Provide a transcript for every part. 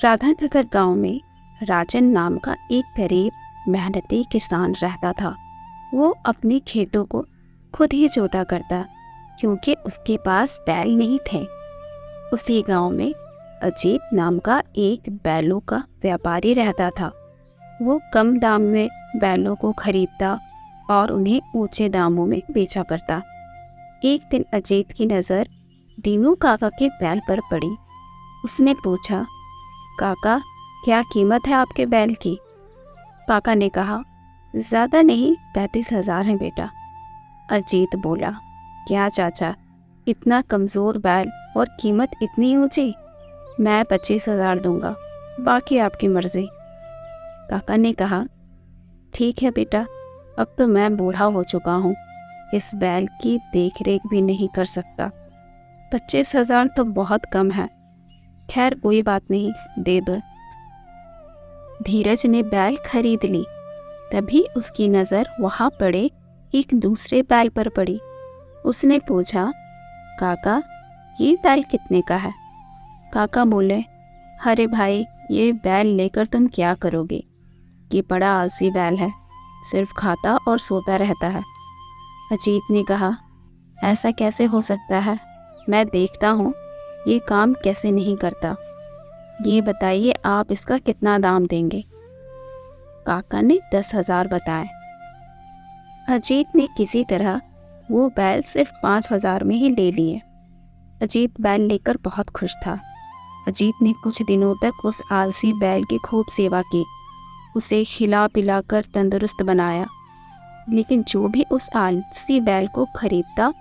राधानगर गांव में राजन नाम का एक गरीब मेहनती किसान रहता था। वो अपने खेतों को खुद ही जोता करता क्योंकि उसके पास बैल नहीं थे। उसी गांव में अजीत नाम का एक बैलों का व्यापारी रहता था। वो कम दाम में बैलों को खरीदता और उन्हें ऊंचे दामों में बेचा करता। एक दिन अजीत की नज़र दीनू काका के बैल पर पड़ी। उसने पूछा, काका, क्या कीमत है आपके बैल की? काका ने कहा, ज़्यादा नहीं, 35,000 है बेटा। अजीत बोला, क्या चाचा, इतना कमज़ोर बैल और कीमत इतनी ऊंची? मैं 25,000 दूंगा, बाकी आपकी मर्ज़ी। काका ने कहा, ठीक है बेटा, अब तो मैं बूढ़ा हो चुका हूँ, इस बैल की देख रेख भी नहीं कर सकता। 25,000 तो बहुत कम है। खैर कोई बात नहीं, दे दो। धीरज ने बैल खरीद ली। तभी उसकी नज़र वहाँ पड़े एक दूसरे बैल पर पड़ी। उसने पूछा, काका, ये बैल कितने का है? काका बोले, अरे भाई, ये बैल लेकर तुम क्या करोगे? ये बड़ा आलसी बैल है, सिर्फ खाता और सोता रहता है। अजीत ने कहा, ऐसा कैसे हो सकता है? मैं देखता हूँ ये काम कैसे नहीं करता। ये बताइए, आप इसका कितना दाम देंगे? काका ने 10,000 बताए। अजीत ने किसी तरह वो बैल सिर्फ 5,000 में ही ले लिए। अजीत बैल लेकर बहुत खुश था। अजीत ने कुछ दिनों तक उस आलसी बैल की खूब सेवा की, उसे खिला पिलाकर तंदुरुस्त बनाया। लेकिन जो भी उस आलसी बैल को खरीदता,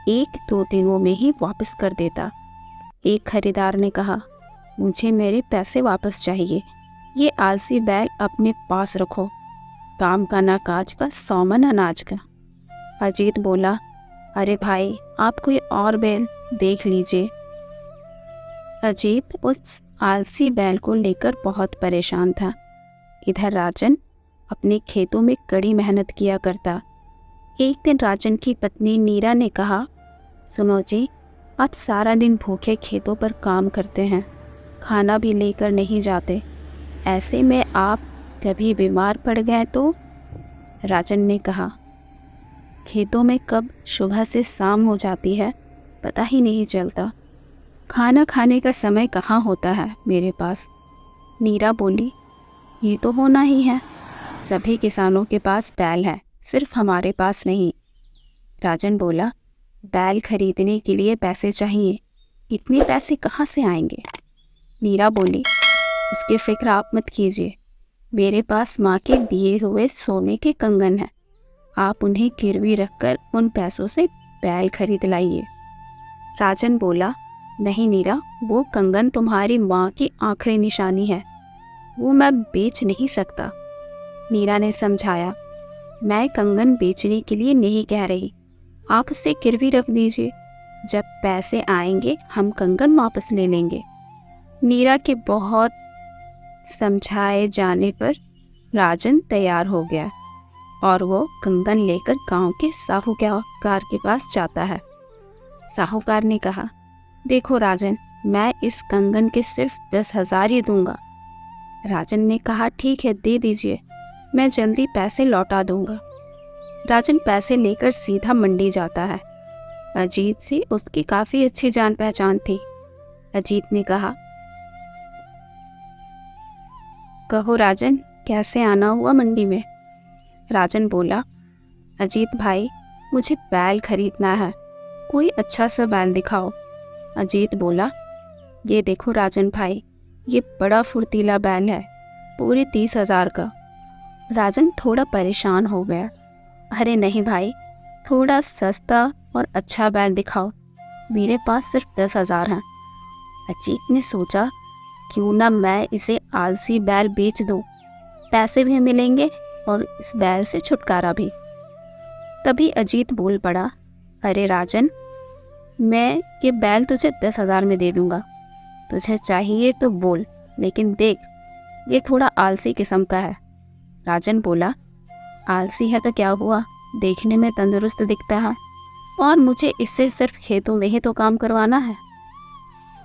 1-2 दिनों में ही वापस कर देता। एक खरीदार ने कहा, मुझे मेरे पैसे वापस चाहिए, ये आलसी बैल अपने पास रखो, काम का ना काज का, सौमन अनाज का। अजीत बोला, अरे भाई, आप कोई और बैल देख लीजिए। अजीत उस आलसी बैल को लेकर बहुत परेशान था। इधर राजन अपने खेतों में कड़ी मेहनत किया करता। एक दिन राजन की पत्नी नीरा ने कहा, सुनो जी, आप सारा दिन भूखे खेतों पर काम करते हैं, खाना भी लेकर नहीं जाते, ऐसे में आप कभी बीमार पड़ गए तो? राजन ने कहा, खेतों में कब सुबह से शाम हो जाती है पता ही नहीं चलता, खाना खाने का समय कहाँ होता है मेरे पास। नीरा बोली, ये तो होना ही है, सभी किसानों के पास बैल है, सिर्फ हमारे पास नहीं। राजन बोला, बैल खरीदने के लिए पैसे चाहिए, इतने पैसे कहाँ से आएंगे? नीरा बोली, उसकी फिक्र आप मत कीजिए, मेरे पास माँ के दिए हुए सोने के कंगन हैं, आप उन्हें गिरवी रखकर उन पैसों से बैल खरीद लाइए। राजन बोला, नहीं नीरा, वो कंगन तुम्हारी माँ की आखिरी निशानी है, वो मैं बेच नहीं सकता। नीरा ने समझाया, मैं कंगन बेचने के लिए नहीं कह रही, आप उसे गिरवी रख दीजिए, जब पैसे आएंगे हम कंगन वापस ले लेंगे। नीरा के बहुत समझाए जाने पर राजन तैयार हो गया और वो कंगन लेकर गांव के साहूकार के पास जाता है। साहूकार ने कहा, देखो राजन, मैं इस कंगन के सिर्फ 10,000 ही दूंगा। राजन ने कहा, ठीक है, दे दीजिए, मैं जल्दी पैसे लौटा दूंगा। राजन पैसे लेकर सीधा मंडी जाता है। अजीत से उसकी काफ़ी अच्छी जान पहचान थी। अजीत ने कहा, कहो राजन, कैसे आना हुआ मंडी में? राजन बोला, अजीत भाई, मुझे बैल खरीदना है, कोई अच्छा सा बैल दिखाओ। अजीत बोला, ये देखो राजन भाई, ये बड़ा फुर्तीला बैल है, पूरे 30,000 का। राजन थोड़ा परेशान हो गया, अरे नहीं भाई, थोड़ा सस्ता और अच्छा बैल दिखाओ, मेरे पास सिर्फ 10,000 हैं। अजीत ने सोचा, क्यों ना मैं इसे आलसी बैल बेच दूं, पैसे भी मिलेंगे और इस बैल से छुटकारा भी। तभी अजीत बोल पड़ा, अरे राजन, मैं ये बैल तुझे 10,000 में दे दूंगा, तुझे चाहिए तो बोल, लेकिन देख, ये थोड़ा आलसी किस्म का है। राजन बोला, आलसी है तो क्या हुआ, देखने में तंदुरुस्त दिखता है और मुझे इससे सिर्फ खेतों में ही तो काम करवाना है।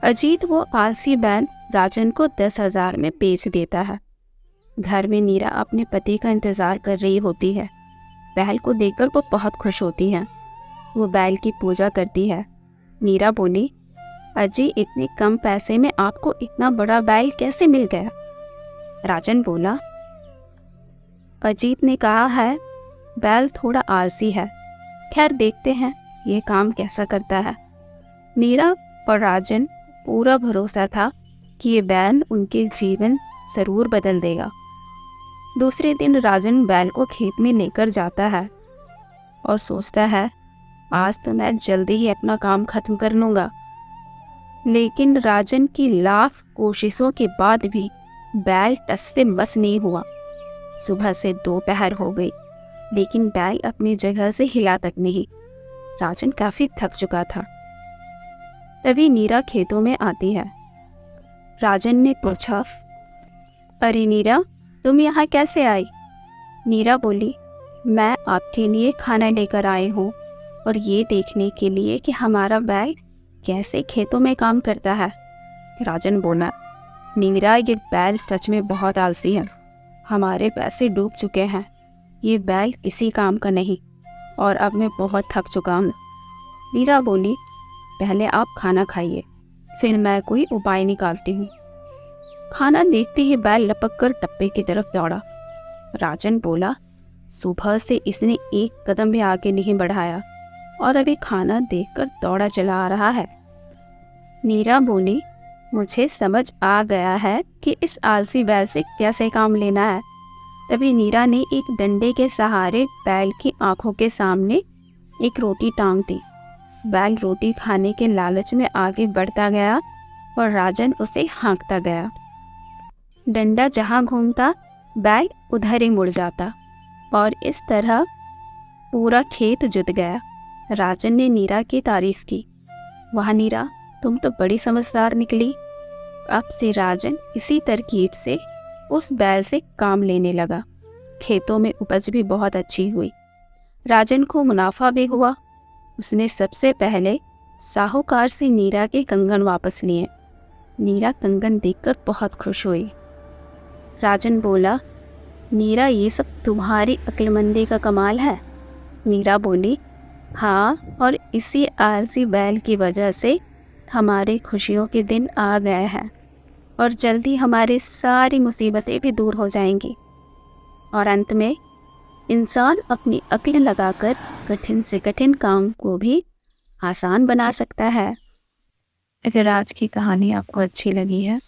अजीत वो आलसी बैल राजन को 10,000 में बेच देता है। घर में नीरा अपने पति का इंतज़ार कर रही होती है। बैल को देखकर वो बहुत खुश होती है। वो बैल की पूजा करती है। नीरा बोली, अजी इतने कम पैसे में आपको इतना बड़ा बैल कैसे मिल गया? राजन बोला, अजीत ने कहा है बैल थोड़ा आलसी है, खैर देखते हैं ये काम कैसा करता है। नीरा और राजन पूरा भरोसा था कि ये बैल उनके जीवन ज़रूर बदल देगा। दूसरे दिन राजन बैल को खेत में लेकर जाता है और सोचता है आज तो मैं जल्दी ही अपना काम खत्म कर लूँगा। लेकिन राजन की लाख कोशिशों के बाद भी बैल टस से मस नहीं हुआ। सुबह से दोपहर हो गई लेकिन बैल अपनी जगह से हिला तक नहीं। राजन काफ़ी थक चुका था। तभी नीरा खेतों में आती है। राजन ने पूछा, अरे नीरा, तुम यहाँ कैसे आई? नीरा बोली, मैं आपके लिए खाना लेकर आई हूँ और ये देखने के लिए कि हमारा बैल कैसे खेतों में काम करता है। राजन बोला, नीरा ये बैल सच में बहुत आलसी है, हमारे पैसे डूब चुके हैं, ये बैल किसी काम का नहीं और अब मैं बहुत थक चुका हूँ। नीरा बोली, पहले आप खाना खाइए फिर मैं कोई उपाय निकालती हूँ। खाना देखते ही बैल लपक कर टप्पे की तरफ दौड़ा। राजन बोला, सुबह से इसने एक कदम भी आगे नहीं बढ़ाया और अभी खाना देखकर दौड़ा चला आ रहा है। नीरा बोली, मुझे समझ आ गया है कि इस आलसी बैल से कैसे काम लेना है। तभी नीरा ने एक डंडे के सहारे बैल की आंखों के सामने एक रोटी टांग दी। बैल रोटी खाने के लालच में आगे बढ़ता गया और राजन उसे हाँकता गया। डंडा जहाँ घूमता बैल उधर ही मुड़ जाता और इस तरह पूरा खेत जुत गया। राजन ने नीरा की तारीफ की, वाह नीरा, तुम तो बड़ी समझदार निकली। अब से राजन इसी तरकीब से उस बैल से काम लेने लगा। खेतों में उपज भी बहुत अच्छी हुई। राजन को मुनाफा भी हुआ। उसने सबसे पहले साहूकार से नीरा के कंगन वापस लिए। नीरा कंगन देखकर बहुत खुश हुई। राजन बोला, नीरा ये सब तुम्हारी अक्लमंदी का कमाल है। नीरा बोली, हाँ, और इसी आलसी बैल की वजह से हमारे खुशियों के दिन आ गए हैं और जल्दी हमारी सारी मुसीबतें भी दूर हो जाएंगी। और अंत में इंसान अपनी अक्ल लगाकर कठिन से कठिन काम को भी आसान बना सकता है। अगर आज की कहानी आपको अच्छी लगी है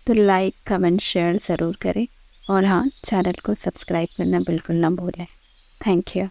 तो लाइक, कमेंट, शेयर ज़रूर करें और हाँ, चैनल को सब्सक्राइब करना बिल्कुल ना भूलें। Thank you.